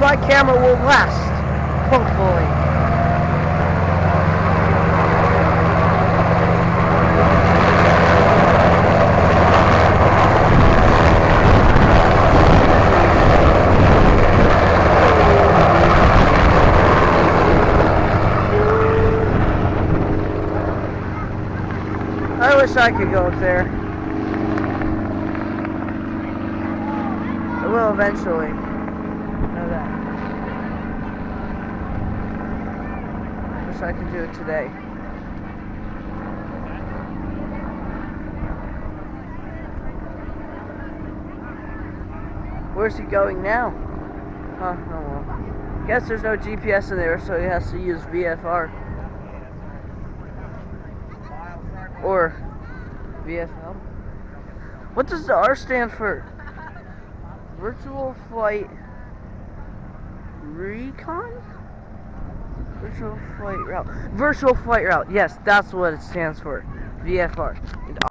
my camera will last, hopefully. I wish I could go up there. I will eventually. Know that. Wish I could do it today. Where's he going now? Huh, oh well. Guess there's no GPS in there, so he has to use VFR. Or VFL. What does the R stand for? Virtual Flight Recon? Virtual Flight Route. Virtual Flight Route. Yes, that's what it stands for. VFR. And